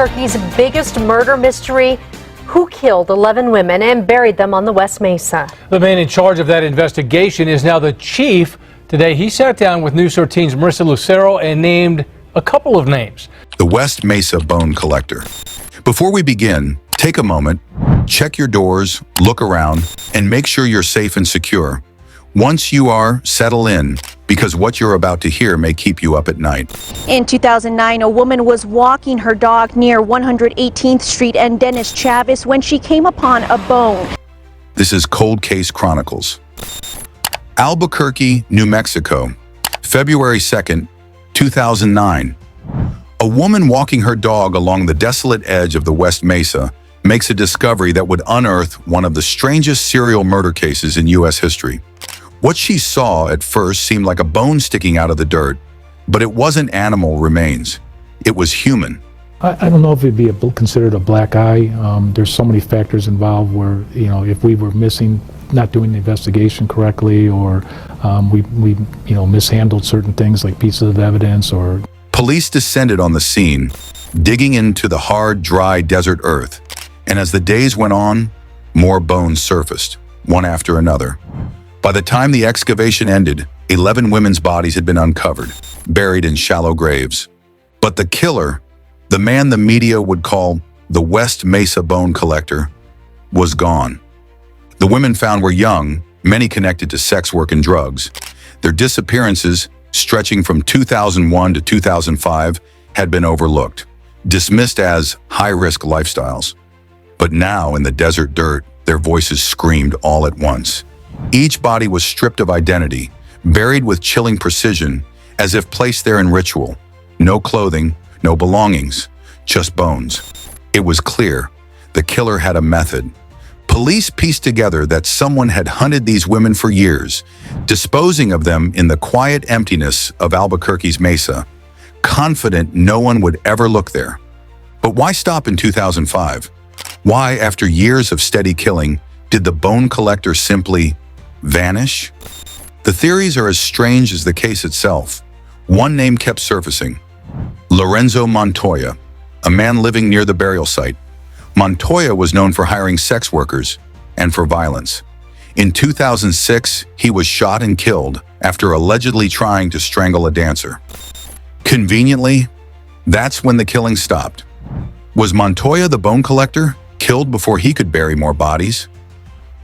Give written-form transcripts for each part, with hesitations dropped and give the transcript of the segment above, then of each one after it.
Albuquerque's biggest murder mystery. Who killed 11 women and buried them on the West Mesa? The man in charge of that investigation is now the chief. Today, he sat down with News 13's Marissa Lucero and named a couple of names. The West Mesa Bone Collector. Before we begin, take a moment, check your doors, look around, and make sure you're safe and secure. Once you are, settle in, because what you're about to hear may keep you up at night. In 2009, a woman was walking her dog near 118th Street and Dennis Chavez when she came upon a bone. This is Cold Case Chronicles. Albuquerque, New Mexico, February 2nd, 2009. A woman walking her dog along the desolate edge of the West Mesa makes a discovery that would unearth one of the strangest serial murder cases in U.S. history. What she saw at first seemed like a bone sticking out of the dirt, but it wasn't animal remains. It was human. I don't know if it'd be considered a black eye. There's so many factors involved where, if we were missing, not doing the investigation correctly, or we mishandled certain things like pieces of evidence, or... Police descended on the scene, digging into the hard, dry desert earth. And as the days went on, more bones surfaced, one after another. By the time the excavation ended, 11 women's bodies had been uncovered, buried in shallow graves. But the killer, the man the media would call the West Mesa Bone Collector, was gone. The women found were young, many connected to sex work and drugs. Their disappearances, stretching from 2001 to 2005, had been overlooked, dismissed as high-risk lifestyles. But now, in the desert dirt, their voices screamed all at once. Each body was stripped of identity, buried with chilling precision, as if placed there in ritual. No clothing, no belongings, just bones. It was clear the killer had a method. Police pieced together that someone had hunted these women for years, disposing of them in the quiet emptiness of Albuquerque's Mesa, confident no one would ever look there. But why stop in 2005? Why, after years of steady killing, did the bone collector simply vanish? The theories are as strange as the case itself. One name kept surfacing: Lorenzo Montoya, a man living near the burial site. Montoya was known for hiring sex workers and for violence. In 2006, he was shot and killed after allegedly trying to strangle a dancer. Conveniently, that's when the killing stopped. Was Montoya the bone collector killed before he could bury more bodies?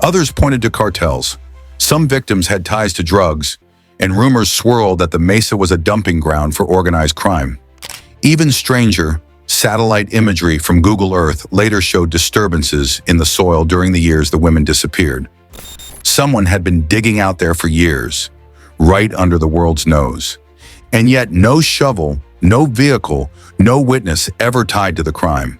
Others pointed to cartels. Some victims had ties to drugs, and rumors swirled that the Mesa was a dumping ground for organized crime. Even stranger, satellite imagery from Google Earth later showed disturbances in the soil during the years the women disappeared. Someone had been digging out there for years, right under the world's nose. And yet no shovel, no vehicle, no witness ever tied to the crime.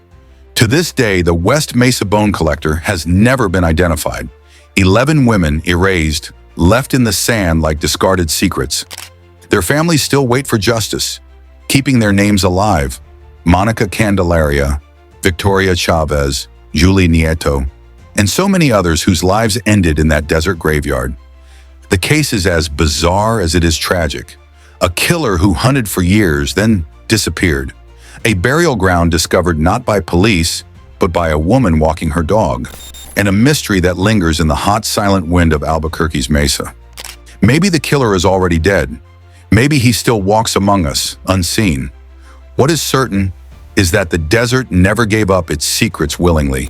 To this day, the West Mesa Bone Collector has never been identified. 11 women erased, left in the sand like discarded secrets. Their families still wait for justice, keeping their names alive: Monica Candelaria, Victoria Chavez, Julie Nieto, and so many others whose lives ended in that desert graveyard. The case is as bizarre as it is tragic. A killer who hunted for years, then disappeared. A burial ground discovered not by police, but by a woman walking her dog. And a mystery that lingers in the hot, silent wind of Albuquerque's Mesa. Maybe the killer is already dead. Maybe he still walks among us, unseen. What is certain is that the desert never gave up its secrets willingly.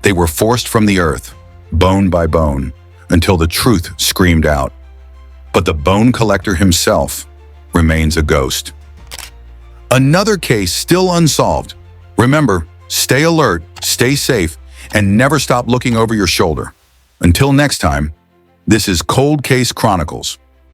They were forced from the earth, bone by bone, until the truth screamed out. But the bone collector himself remains a ghost. Another case still unsolved. Remember, stay alert, stay safe, and never stop looking over your shoulder. Until next time, this is Cold Case Chronicles.